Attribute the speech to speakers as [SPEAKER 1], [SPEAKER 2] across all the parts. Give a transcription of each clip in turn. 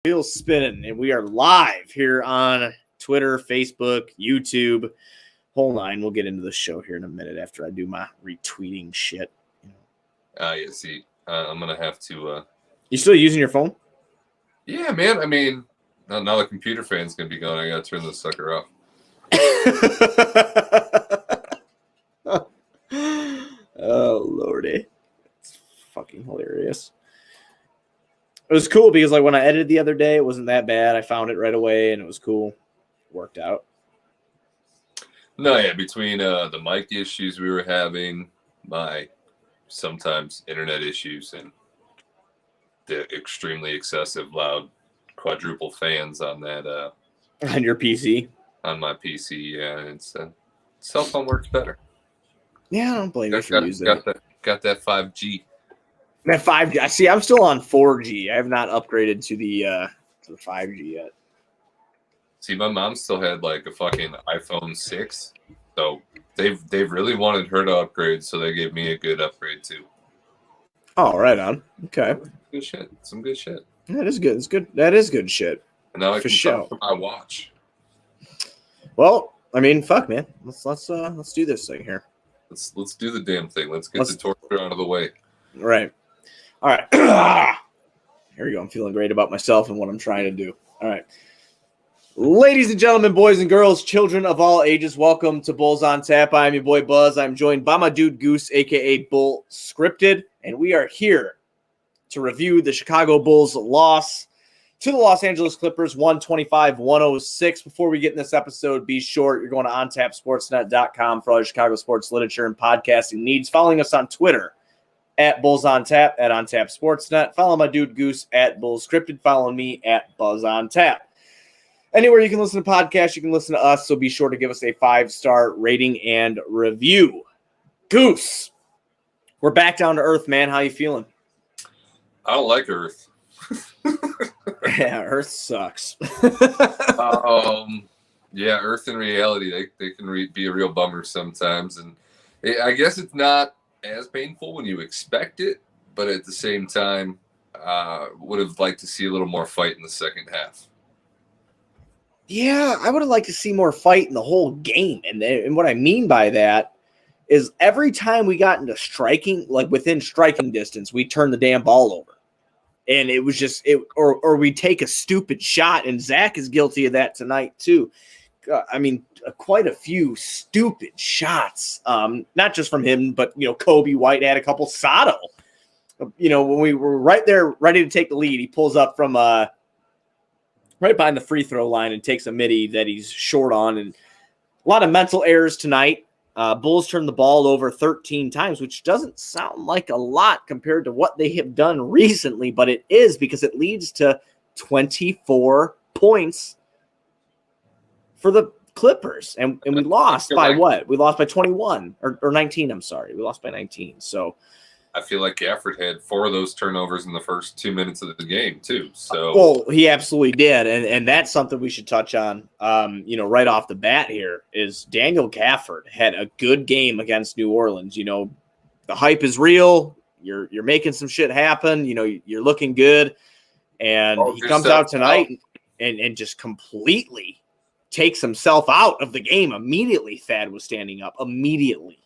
[SPEAKER 1] Wheels spinning, and we are live here on Twitter, Facebook, YouTube. Whole nine. We'll get into the show here in a minute after I do my retweeting shit.
[SPEAKER 2] Yeah, see, I'm going to have to...
[SPEAKER 1] You still using your phone?
[SPEAKER 2] Yeah, man. I mean, now the computer fan's going to be going. I got to turn this sucker off.
[SPEAKER 1] Oh, Lordy. It's fucking hilarious. It was cool because like when I edited the other day, it wasn't that bad. I found it right away and it was cool. Worked out.
[SPEAKER 2] No, yeah, between the mic issues we were having, my sometimes internet issues, and the extremely excessive loud quadruple fans on that
[SPEAKER 1] On your PC?
[SPEAKER 2] On my PC, yeah. It's cell phone works better.
[SPEAKER 1] Yeah, I don't blame you for using it.
[SPEAKER 2] Got that 5G.
[SPEAKER 1] That 5G. See, I'm still on 4G. I have not upgraded to the 5G yet.
[SPEAKER 2] See, my mom still had like a fucking iPhone 6, so they've really wanted her to upgrade, so they gave me a good upgrade too.
[SPEAKER 1] Oh, right on. Okay.
[SPEAKER 2] Good shit. Some good shit.
[SPEAKER 1] That is good. It's good. That is good shit.
[SPEAKER 2] And now I can talk for my watch.
[SPEAKER 1] Well, I mean, fuck, man. Let's do this thing here.
[SPEAKER 2] Let's do the damn thing. Let's get the torture out of the way.
[SPEAKER 1] Right. All right. Here we go. I'm feeling great about myself and what I'm trying to do. All right. Ladies and gentlemen, boys and girls, children of all ages, welcome to Bulls on Tap. I'm your boy Buzz. I'm joined by my dude Goose, a.k.a. Bull Scripted, and we are here to review the Chicago Bulls' loss to the Los Angeles Clippers, 125-106. Before we get in this episode, be sure you're going to ontapsportsnet.com for all your Chicago sports literature and podcasting needs. Following us on Twitter at BullsOnTap, at OnTapSportsNet. Follow my dude Goose at BullScripted. Follow me at BuzzOnTap. Anywhere you can listen to podcasts, you can listen to us, so be sure to give us a 5-star rating and review. Goose, we're back down to earth, man. How you feeling?
[SPEAKER 2] I don't like Earth.
[SPEAKER 1] Yeah, Earth sucks.
[SPEAKER 2] Yeah, Earth and reality, they can be a real bummer sometimes. And I guess it's not as painful when you expect it, but at the same time, would have liked to see a little more fight in the second half.
[SPEAKER 1] Yeah, I would have liked to see more fight in the whole game. And what I mean by that is every time we got into striking, like within striking distance, we turned the damn ball over. And it was just or we take a stupid shot, and Zach is guilty of that tonight too. I mean, quite a few stupid shots, not just from him, but Kobe White had a couple. Sato, when we were right there ready to take the lead, he pulls up from right behind the free throw line and takes a midi that he's short on, and a lot of mental errors tonight. Bulls turned the ball over 13 times, which doesn't sound like a lot compared to what they have done recently, but it is because it leads to 24 points for the Clippers. And we lost by what? We lost by 21 or 19. I'm sorry. We lost by 19. So
[SPEAKER 2] I feel like Gafford had 4 of those turnovers in the first 2 minutes of the game too. So
[SPEAKER 1] well, he absolutely did, and that's something we should touch on. Right off the bat here is Daniel Gafford had a good game against New Orleans. The hype is real. You're making some shit happen. You're looking good, and he comes out tonight and just completely takes himself out of the game immediately. Thad was standing up immediately.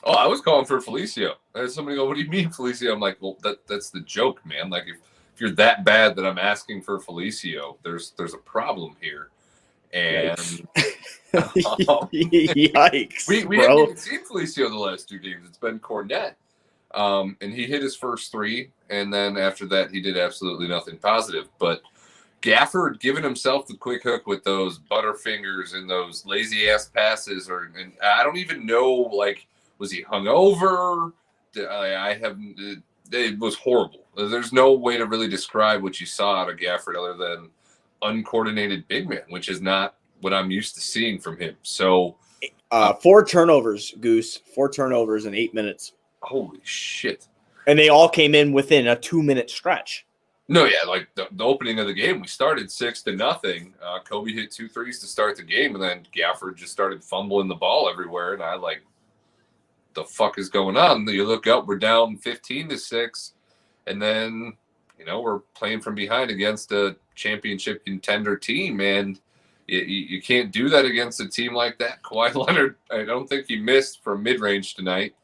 [SPEAKER 2] Oh, I was calling for Felicio. I had somebody go, "What do you mean, Felicio?" I'm like, "Well, that's the joke, man. Like, if you're that bad that I'm asking for Felicio, there's a problem here." And
[SPEAKER 1] yikes,
[SPEAKER 2] we haven't even seen Felicio the last 2 games. It's been Cornette, and he hit his first 3, and then after that, he did absolutely nothing positive. But Gafford giving himself the quick hook with those butterfingers and those lazy ass passes, and I don't even know, like, was he hungover? It was horrible. There's no way to really describe what you saw out of Gafford other than uncoordinated big man, which is not what I'm used to seeing from him. So
[SPEAKER 1] 4 turnovers, Goose. 4 turnovers in 8 minutes.
[SPEAKER 2] Holy shit.
[SPEAKER 1] And they all came in within a 2-minute stretch.
[SPEAKER 2] No, yeah, like the opening of the game, we started 6-0. Kobe hit 2 threes to start the game, and then Gafford just started fumbling the ball everywhere, and I the fuck is going on? You look up, we're down 15-6, and then we're playing from behind against a championship contender team, and you can't do that against a team like that. Kawhi Leonard, I don't think he missed from mid-range tonight.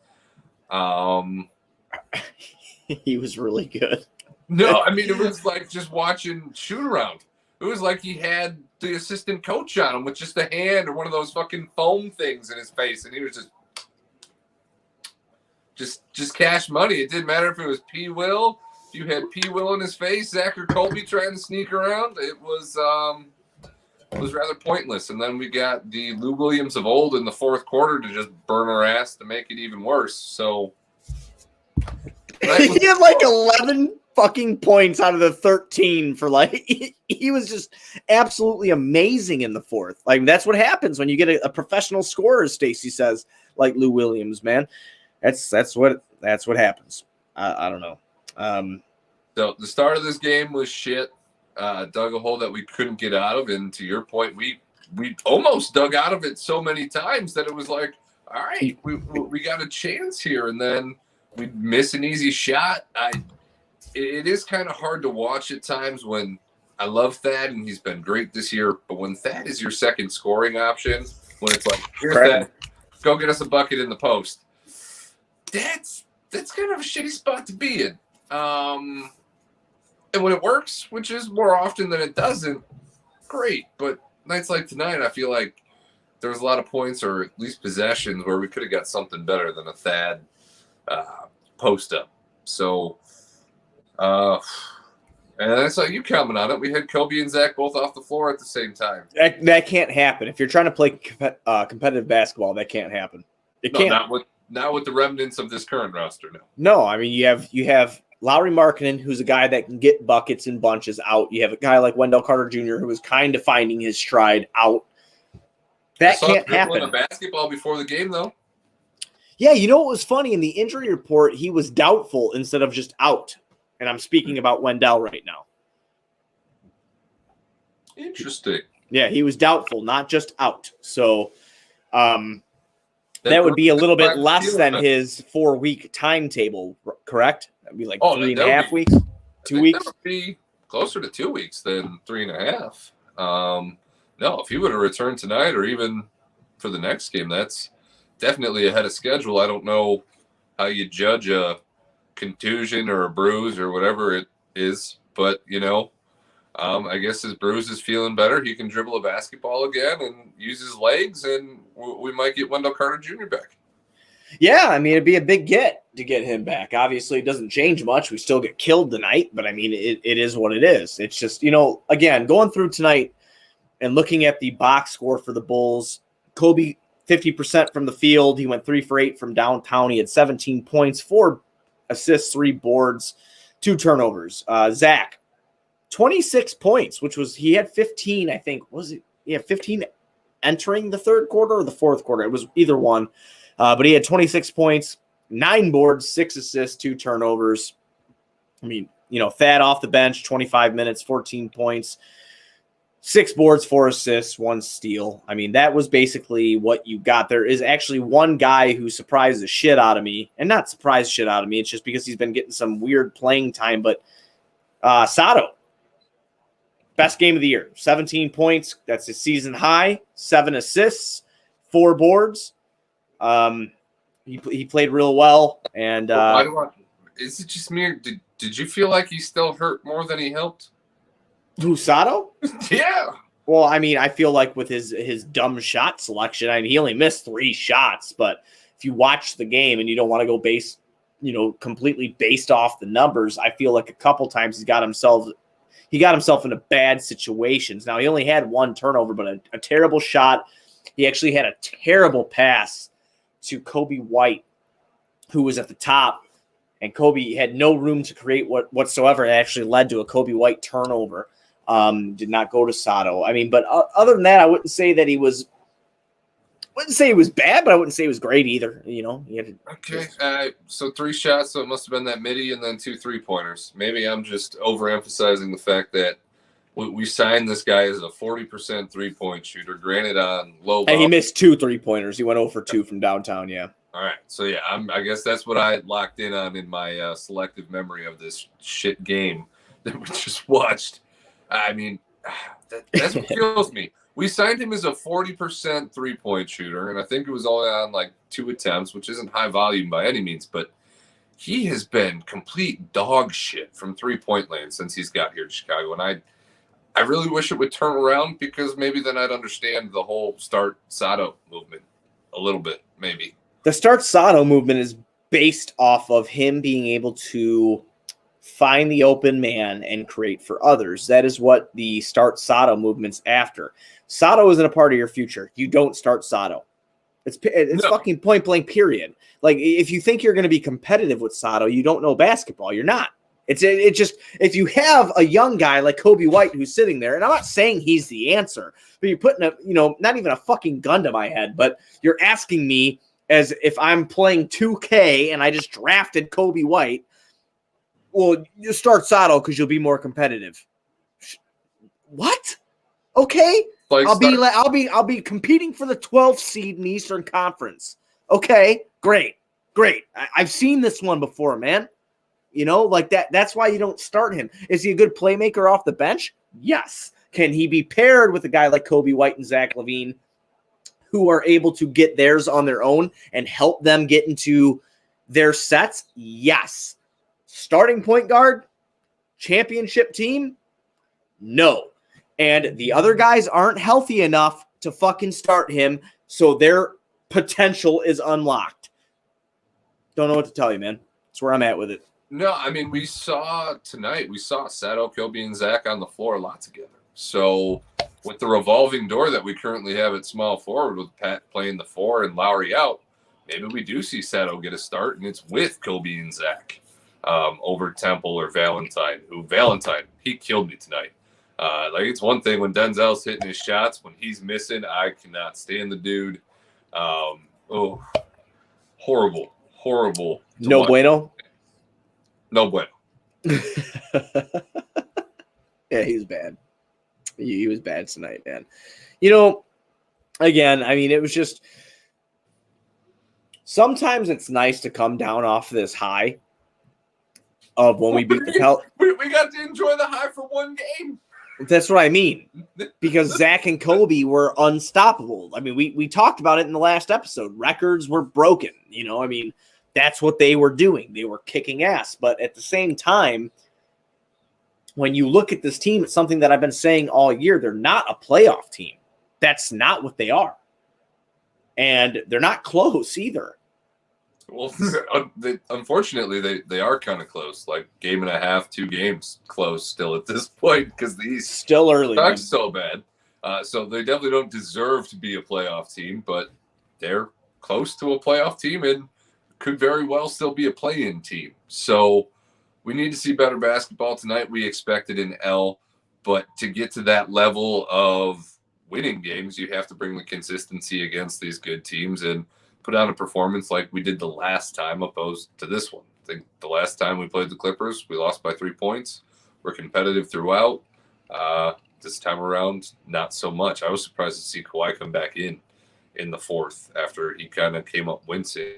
[SPEAKER 1] He was really good.
[SPEAKER 2] No, I mean, it was like just watching shoot around. It was like he had the assistant coach on him with just a hand or one of those fucking foam things in his face, and he was just cash money. It didn't matter if it was P. Will, if you had P. Will in his face, Zach or Colby trying to sneak around. It was rather pointless. And then we got the Lou Williams of old in the fourth quarter to just burn our ass to make it even worse. So
[SPEAKER 1] he had like 11 fucking points out of the 13 for he was just absolutely amazing in the fourth. Like, that's what happens when you get a professional scorer, as Stacey says, like Lou Williams, man. That's what happens. I don't know.
[SPEAKER 2] So the start of this game was shit. Dug a hole that we couldn't get out of, and to your point, we almost dug out of it so many times that it was like, all right, we got a chance here, and then we miss an easy shot. It is kind of hard to watch at times when I love Thad, and he's been great this year, but when Thad is your second scoring option, when it's like, here's that, go get us a bucket in the post, that's kind of a shitty spot to be in. And when it works, which is more often than it doesn't, great. But nights like tonight, I feel like there was a lot of points or at least possessions where we could have got something better than a Thad post-up. So, and that's like you comment on it. We had Kobe and Zach both off the floor at the same time.
[SPEAKER 1] That can't happen. If you're trying to play competitive basketball, that can't happen. It can't.
[SPEAKER 2] Not with the remnants of this current roster, no.
[SPEAKER 1] No, I mean, you have Lauri Markkanen, who's a guy that can get buckets in bunches out. You have a guy like Wendell Carter Jr., who is kind of finding his stride out. That can't happen.
[SPEAKER 2] A basketball before the game, though.
[SPEAKER 1] Yeah, you know what was funny? In the injury report, he was doubtful instead of just out. And I'm speaking about Wendell right now.
[SPEAKER 2] Interesting.
[SPEAKER 1] Yeah, he was doubtful, not just out. So that would be a little bit less than his 4-week timetable, correct? That'd be like 3.5 weeks, 2 weeks.
[SPEAKER 2] That would be closer to 2 weeks than 3.5. No, if he would have returned tonight or even for the next game, that's definitely ahead of schedule. I don't know how you judge a contusion or a bruise or whatever it is, but I guess his bruise is feeling better. He can dribble a basketball again and use his legs, and we might get Wendell Carter Jr. back.
[SPEAKER 1] Yeah, I mean, it'd be a big get to get him back. Obviously, it doesn't change much. We still get killed tonight, but I mean, it is what it is. It's just, again, going through tonight and looking at the box score for the Bulls, Kobe, 50% from the field. He went 3 for 8 from downtown. He had 17 points, 4 assists, 3 boards, 2 turnovers. Zach, 26 points, which was, he had 15, I think. Was it? Yeah, 15 entering the third quarter or the fourth quarter. It was either one. But he had 26 points, 9 boards, 6 assists, 2 turnovers. I mean, Thad off the bench, 25 minutes, 14 points, 6 boards, 4 assists, 1 steal. I mean, that was basically what you got. There is actually one guy who surprised the shit out of me, and not surprised shit out of me. It's just because he's been getting some weird playing time, but Sato. Best game of the year, 17 points. That's his season high, 7 assists, 4 boards. He played real well, and
[SPEAKER 2] is it just me? Did you feel like he still hurt more than he helped?
[SPEAKER 1] Who, Sato?
[SPEAKER 2] Yeah.
[SPEAKER 1] Well, I mean, I feel like with his dumb shot selection, I mean, he only missed 3 shots, but if you watch the game and you don't want to go completely based off the numbers, I feel like a couple times he got himself into bad situations. Now, he only had 1 turnover, but a terrible shot. He actually had a terrible pass to Kobe White, who was at the top, and Kobe had no room to create whatsoever. It actually led to a Kobe White turnover. Did not go to Sato. I mean, but other than that, I wouldn't say that he was bad, but I wouldn't say he was great either.
[SPEAKER 2] So 3 shots, so it must have been that midi and then 2 3-pointers. Maybe I'm just overemphasizing the fact that we signed this guy as a 40% 3-point shooter, granted on low.
[SPEAKER 1] And he missed 2 3-pointers. He went 0 for 2 from downtown, yeah.
[SPEAKER 2] All right. So, yeah, I guess that's what I locked in on in my selective memory of this shit game. that we just watched. I mean, that's what kills me. We signed him as a 40% three-point shooter, and I think it was only on like 2 attempts, which isn't high volume by any means, but he has been complete dog shit from three-point land since he's got here to Chicago. And I really wish it would turn around, because maybe then I'd understand the whole start Sato movement a little bit, maybe.
[SPEAKER 1] The start Sato movement is based off of him being able to find the open man and create for others. That is what the start Sato movement's after. Sato isn't a part of your future. You don't start Sato. It's no. Fucking point blank period. Like, if you think you're going to be competitive with Sato, you don't know basketball. You're not. It just, if you have a young guy like Kobe White who's sitting there, and I'm not saying he's the answer, but you're putting not even a fucking gun to my head, but you're asking me as if I'm playing 2K and I just drafted Kobe White. Well, you start Sato because you'll be more competitive. What? Okay.
[SPEAKER 2] Like
[SPEAKER 1] I'll be competing for the 12th seed in the Eastern Conference. Okay, great. I've seen this one before, man. Like that. That's why you don't start him. Is he a good playmaker off the bench? Yes. Can he be paired with a guy like Kobe White and Zach LaVine, who are able to get theirs on their own and help them get into their sets? Yes. Starting point guard, championship team? No. And the other guys aren't healthy enough to fucking start him, so their potential is unlocked. Don't know what to tell you, man. That's where I'm at with it.
[SPEAKER 2] No, I mean, we saw Sato, Kobe, and Zach on the floor a lot together. So with the revolving door that we currently have at small forward, with Pat playing the 4 and Lowry out, maybe we do see Sato get a start, and it's with Kobe and Zach over Temple or Valentine. Valentine, he killed me tonight. It's one thing when Denzel's hitting his shots. When he's missing, I cannot stand the dude. Horrible.
[SPEAKER 1] No bueno?
[SPEAKER 2] No bueno.
[SPEAKER 1] Yeah, he was bad. He was bad tonight, man. Again, I mean, it was just sometimes it's nice to come down off this high of when we beat the Pel.
[SPEAKER 2] We got to enjoy the high for one game.
[SPEAKER 1] That's what I mean, because Zach and Kobe were unstoppable. I mean, we talked about it in the last episode. Records were broken. I mean, that's what they were doing. They were kicking ass. But at the same time, when you look at this team, it's something that I've been saying all year. They're not a playoff team. That's not what they are. And they're not close either.
[SPEAKER 2] Well, unfortunately, they are kind of close. Like game and a half, 2 games close still at this point, because the East
[SPEAKER 1] still early.
[SPEAKER 2] Sucks so bad. So they definitely don't deserve to be a playoff team, but they're close to a playoff team and could very well still be a play-in team. So we need to see better basketball tonight. We expected an L, but to get to that level of winning games, you have to bring the consistency against these good teams and put on a performance like we did the last time opposed to this one. I think the last time we played the Clippers, we lost by 3 points. We're competitive throughout. This time around, not so much. I was surprised to see Kawhi come back in the 4th after he kind of came up wincing.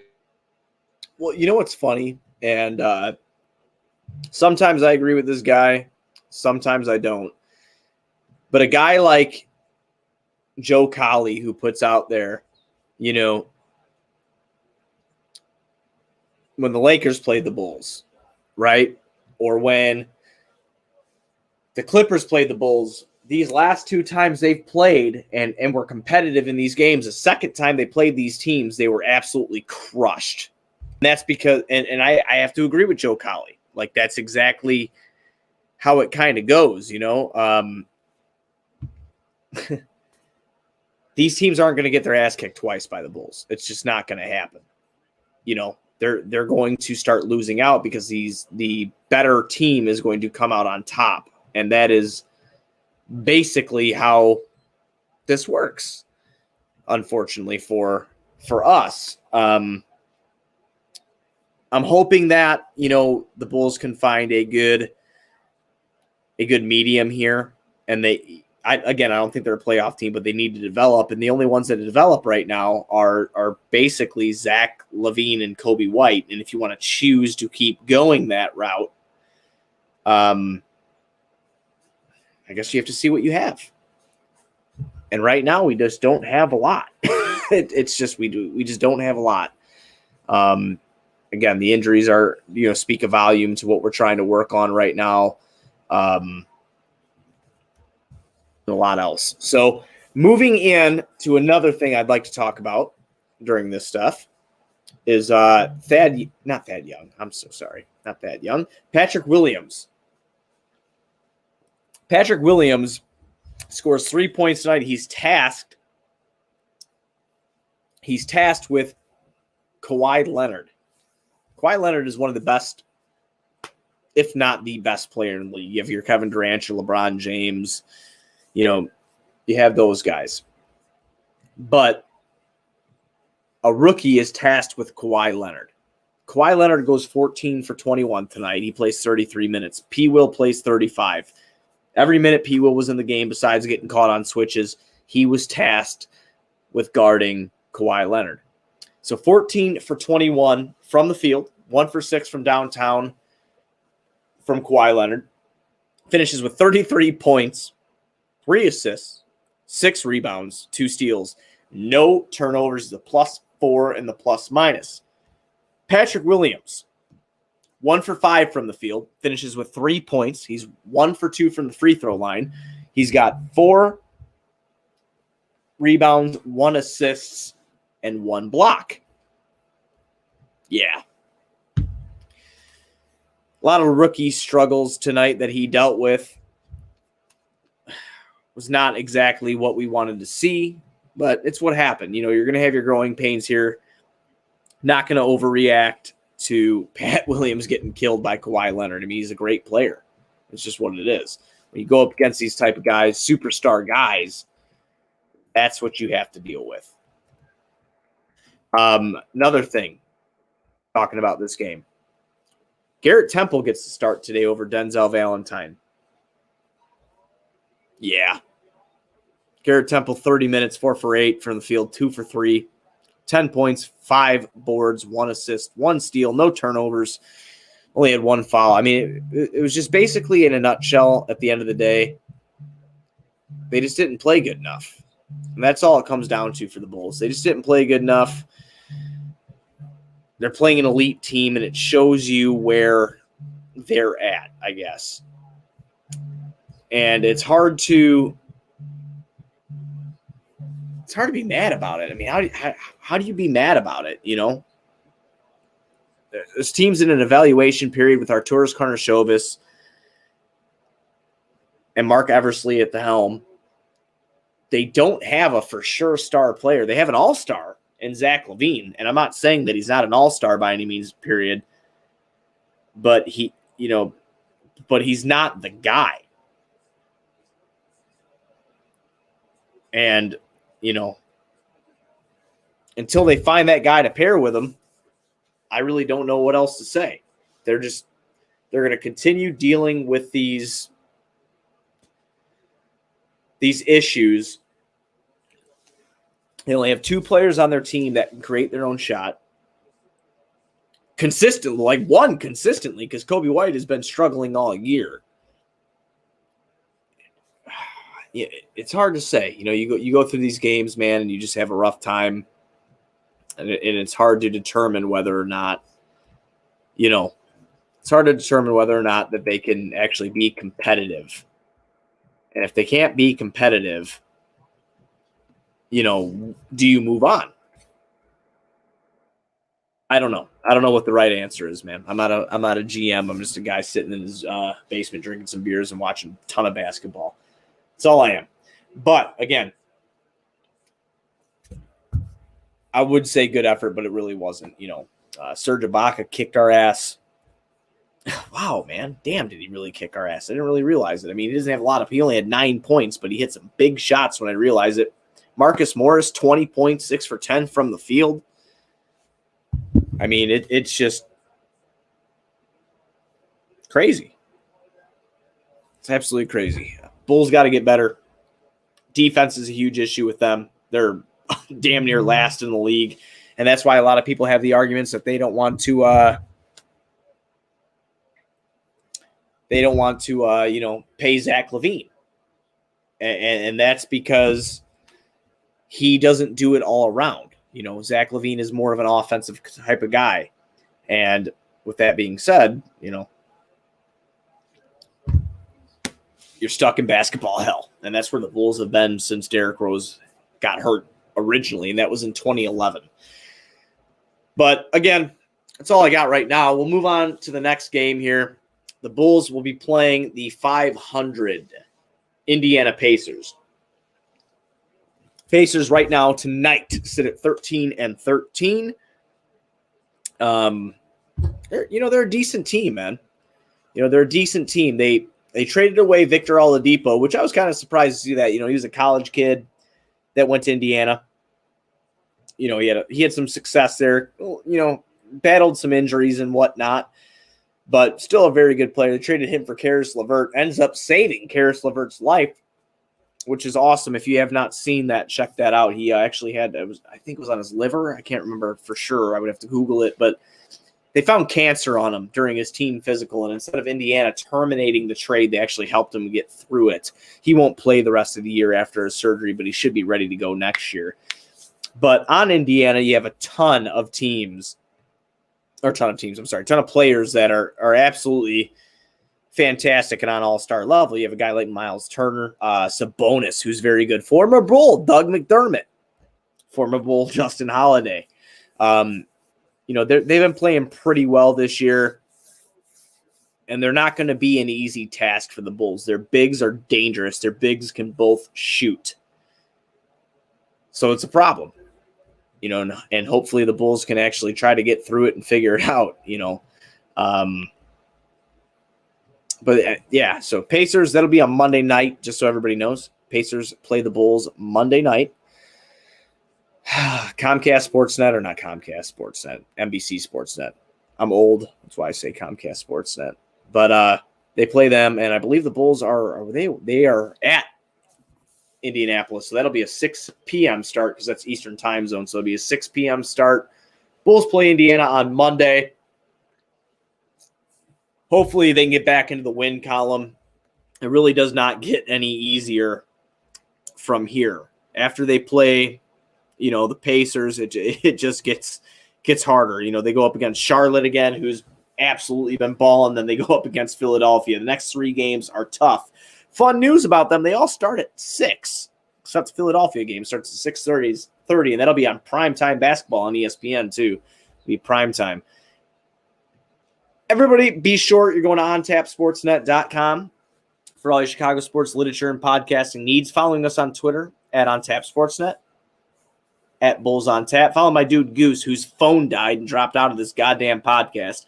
[SPEAKER 1] Well, you know what's funny? And sometimes I agree with this guy. Sometimes I don't. But a guy like Joe Colley, who puts out there, when the Lakers played the Bulls, right? Or when the Clippers played the Bulls, these last 2 times they've played and were competitive in these games, the second time they played these teams, they were absolutely crushed. And that's because, and I have to agree with Joe Colley. Like, that's exactly how it kind of goes, These teams aren't going to get their ass kicked twice by the Bulls. It's just not going to happen. They're going to start losing out because the better team is going to come out on top. And that is basically how this works, unfortunately, for us. I'm hoping that, the Bulls can find a good medium here. And I don't think they're a playoff team, but they need to develop. And the only ones that develop right now are basically Zach LaVine and Kobe White. And if you want to choose to keep going that route, I guess you have to see what you have. And right now, we just don't have a lot. It's just we just don't have a lot. Again, the injuries are speak a volume to what we're trying to work on right now. A lot else. So moving in to another thing I'd like to talk about during this stuff is not Thad Young. I'm so sorry. Not Thad Young. Patrick Williams. Patrick Williams scores 3 points tonight. He's tasked with Kawhi Leonard. Kawhi Leonard is one of the best, if not the best player in the league. You have your Kevin Durant, your LeBron James, you have those guys. But a rookie is tasked with Kawhi Leonard. Kawhi Leonard goes 14 for 21 tonight. He plays 33 minutes. P. Will plays 35. Every minute P. Will was in the game, besides getting caught on switches, he was tasked with guarding Kawhi Leonard. So 14 for 21 from the field, 1 for 6 from downtown from Kawhi Leonard. Finishes with 33 points, 3 assists, 6 rebounds, 2 steals. No turnovers, the +4 and the plus-minus. Patrick Williams, 1 for 5 from the field, finishes with 3 points. He's 1 for 2 from the free throw line. He's got 4 rebounds, 1 assists, and 1 block. Yeah. A lot of rookie struggles tonight that he dealt with. Was not exactly what we wanted to see, but it's what happened. You're going to have your growing pains here. Not going to overreact to Pat Williams getting killed by Kawhi Leonard. I mean, he's a great player. It's just what it is. When you go up against these type of guys, superstar guys, that's what you have to deal with. Another thing, talking about this game. Garrett Temple gets to start today over Denzel Valentine. Yeah. Garrett Temple, 30 minutes, 4 for 8 from the field, 2 for 3, 10 points, 5 boards, 1 assist, 1 steal, no turnovers, only had 1 foul. I mean, it was just basically, in a nutshell, at the end of the day, they just didn't play good enough. And that's all it comes down to for the Bulls. They just didn't play good enough. They're playing an elite team, and it shows you where they're at, I guess. And it's hard to be mad about it. I mean, how do you be mad about it, This team's in an evaluation period with Arturas Karnisovas and Mark Eversley at the helm. They don't have a for sure star player. They have an all-star in Zach LaVine, and I'm not saying that he's not an all-star by any means, period. But he's not the guy. And, until they find that guy to pair with him, I really don't know what else to say. They're going to continue dealing with these issues. They only have 2 players on their team that can create their own shot consistently, like one consistently, because Kobe White has been struggling all year. Yeah, it's hard to say. You go through these games, man, and you just have a rough time, and it's hard to determine whether or not, that they can actually be competitive. And if they can't be competitive, do you move on? I don't know. I don't know what the right answer is, man. I'm not a GM. I'm just a guy sitting in his basement drinking some beers and watching a ton of basketball. That's all I am. But again, I would say good effort, but it really wasn't. Serge Ibaka kicked our ass. Wow, man. Damn, did he really kick our ass? I didn't really realize it. I mean, he doesn't have a lot of – he only had 9 points, but he hit some big shots when I realized it. Marcus Morris, 20 points, 6 for 10 from the field. I mean, it's just crazy. It's absolutely crazy. Bulls got to get better. Defense is a huge issue with them. They're damn near last in the league, and that's why a lot of people have the arguments that they don't want to pay Zach LaVine. And that's because he doesn't do it all around. Zach LaVine is more of an offensive type of guy. And with that being said, you're stuck in basketball hell. And that's where the Bulls have been since Derrick Rose got hurt originally, and that was in 2011. But again, that's all I got right now. We'll move on to the next game here. The Bulls will be playing the 500 Indiana Pacers. Pacers right now tonight sit at 13-13. They're a decent team, man. They're a decent team. They traded away Victor Oladipo, which I was kind of surprised to see that. He was a college kid that went to Indiana. He had some success there. Battled some injuries and whatnot, but still a very good player. They traded him for Karis LeVert. Ends up saving Karis LeVert's life, which is awesome. If you have not seen that, check that out. He actually had, I think it was on his liver. I can't remember for sure. I would have to Google it, but they found cancer on him during his team physical, and instead of Indiana terminating the trade, they actually helped him get through it. He won't play the rest of the year after his surgery, but he should be ready to go next year. But on Indiana, you have a ton of players that are absolutely fantastic and on all-star level. You have a guy like Miles Turner, Sabonis, who's very good. Former Bull, Doug McDermott. Former Bull, Justin Holiday. They've been playing pretty well this year, and they're not going to be an easy task for the Bulls. Their bigs are dangerous. Their bigs can both shoot. So it's a problem, and hopefully the Bulls can actually try to get through it and figure it out, So Pacers, that'll be on Monday night, just so everybody knows. Pacers play the Bulls Monday night. Comcast Sportsnet, or not Comcast Sportsnet, NBC Sportsnet. I'm old. That's why I say Comcast Sportsnet. But they play them, and I believe the Bulls they are at Indianapolis. So that'll be a 6 p.m. start because that's Eastern time zone. So it'll be a 6 p.m. start. Bulls play Indiana on Monday. Hopefully they can get back into the win column. It really does not get any easier from here. After they play the Pacers, it just gets harder. They go up against Charlotte again, who's absolutely been balling. Then they go up against Philadelphia. The next 3 games are tough. Fun news about them, they all start at 6. Except the Philadelphia game starts at 6:30, and that'll be on primetime basketball on ESPN too. It'll be primetime. Everybody, be sure you're going to ontapsportsnet.com for all your Chicago sports literature and podcasting needs. Following us on Twitter at OnTapSportsNet. At BullsOnTap. Follow my dude Goose, whose phone died and dropped out of this goddamn podcast.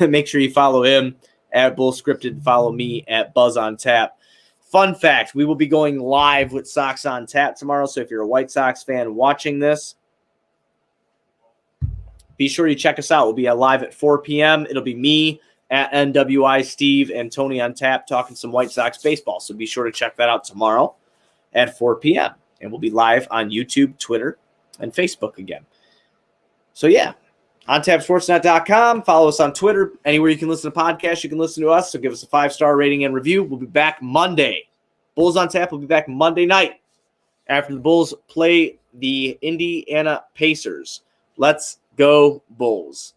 [SPEAKER 1] Make sure you follow him at BullScripted. Follow me at BuzzOnTap. Fun fact, we will be going live with Sox on Tap tomorrow. So if you're a White Sox fan watching this, be sure you check us out. We'll be live at 4 p.m. It'll be me at NWI Steve and Tony on Tap talking some White Sox baseball. So be sure to check that out tomorrow at 4 p.m. And we'll be live on YouTube, Twitter, and Facebook again. So yeah, OnTapSportsNet.com. Follow us on Twitter. Anywhere you can listen to podcasts, you can listen to us. So give us a 5-star rating and review. We'll be back Monday. Bulls on Tap will be back Monday night after the Bulls play the Indiana Pacers. Let's go, Bulls.